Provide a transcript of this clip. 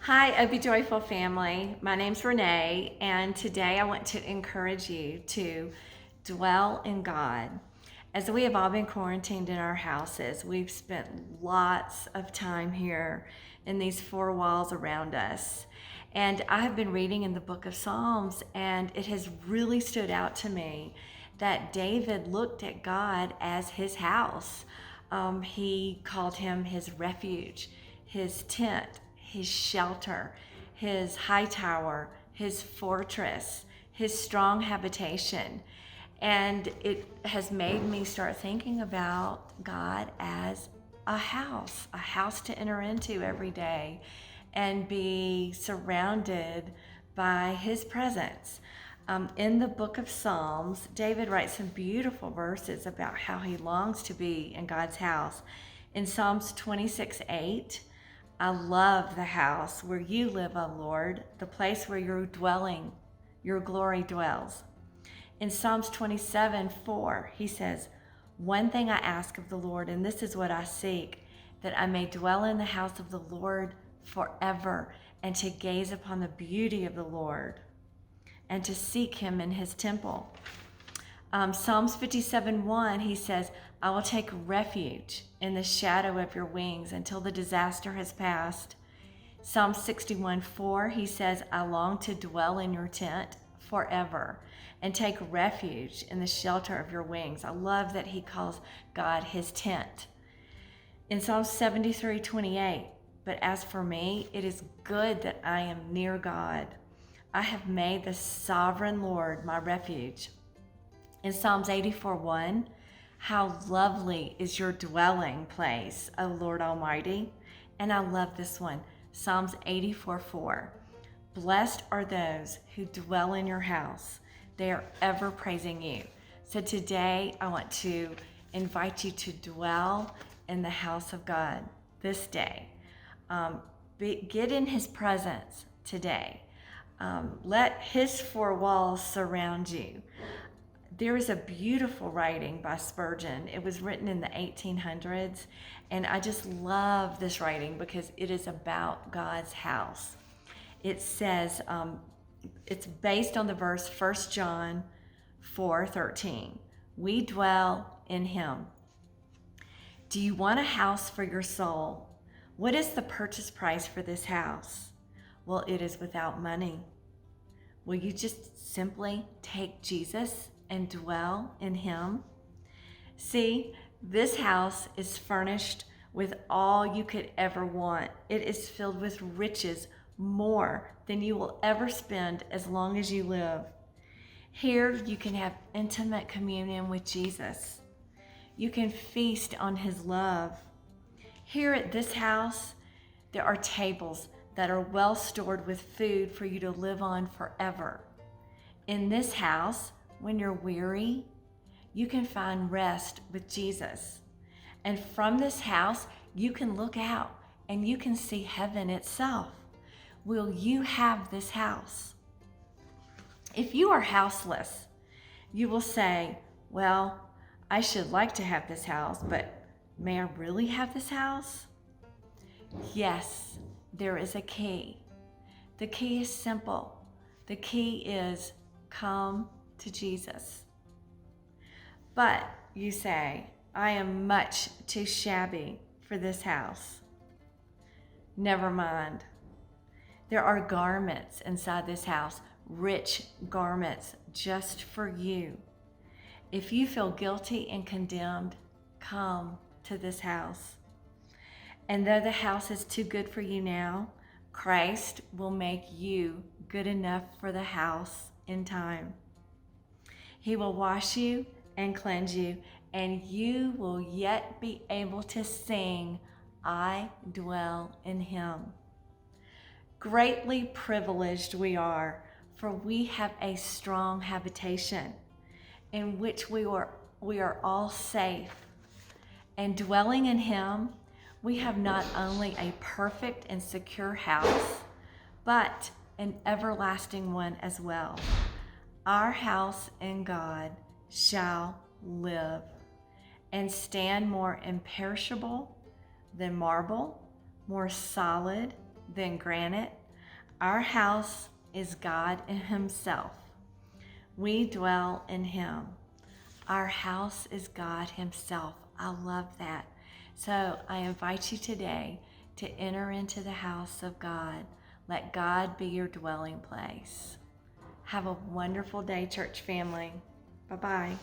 Hi, Be Joyful family. My name's Renee, and today I want to encourage you to dwell in God. As we have all been quarantined in our houses, we've spent lots of time here in these four walls around us. And I have been reading in the book of Psalms, and it has really stood out to me that David looked at God as his house. He called him his refuge, his tent, his shelter, his high tower, his fortress, his strong habitation. And it has made me start thinking about God as a house to enter into every day and be surrounded by his presence. In the book of Psalms, David writes some beautiful verses about how he longs to be in God's house. In Psalms 26:8, I love the house where you live, O Lord, the place where your glory dwells. In Psalms 27:4, he says, "One thing I ask of the Lord, and this is what I seek, that I may dwell in the house of the Lord forever, and to gaze upon the beauty of the Lord, and to seek him in his temple." Psalms 57:1, he says, "I will take refuge in the shadow of your wings until the disaster has passed." Psalm 61:4, he says, "I long to dwell in your tent forever and take refuge in the shelter of your wings." I love that he calls God his tent. In Psalm 73:28, "But as for me, it is good that I am near God. I have made the sovereign Lord my refuge." In Psalms 84:1, "How lovely is your dwelling place, O Lord Almighty." And I love this one, Psalms 84:4, "Blessed are those who dwell in your house. They are ever praising you." So today I want to invite you to dwell in the house of God this day. Get in his presence today. Let his four walls surround you. There is a beautiful writing by Spurgeon. It was written in the 1800s, and I just love this writing because it is about God's house. It says, it's based on the verse 1 John 4:13. "We dwell in him." Do you want a house for your soul? What is the purchase price for this house? Well, it is without money. Will you just simply take Jesus and dwell in him? See, this house is furnished with all you could ever want. It is filled with riches, more than you will ever spend as long as you live. Here you can have intimate communion with Jesus. You can feast on his love. Here at this house, there are tables that are well stored with food for you to live on forever. In this house, when you're weary, you can find rest with Jesus. And from this house, you can look out and you can see heaven itself. Will you have this house? If you are houseless, you will say, "Well, I should like to have this house, but may I really have this house?" Yes, there is a key. The key is simple. The key is come to Jesus. But you say, "I am much too shabby for this house." Never mind. There are garments inside this house, rich garments just for you. If you feel guilty and condemned, come to this house. And though the house is too good for you now, Christ will make you good enough for the house in time. He will wash you and cleanse you, and you will yet be able to sing, "I dwell in him." Greatly privileged we are, for we have a strong habitation in which we are all safe. And dwelling in him, we have not only a perfect and secure house, but an everlasting one as well. Our house in God shall live and stand more imperishable than marble, more solid then granted. Our house is God in Himself. We dwell in Him. Our house is God Himself. I love that. So I invite you today to enter into the house of God. Let God be your dwelling place. Have a wonderful day, church family. Bye-bye.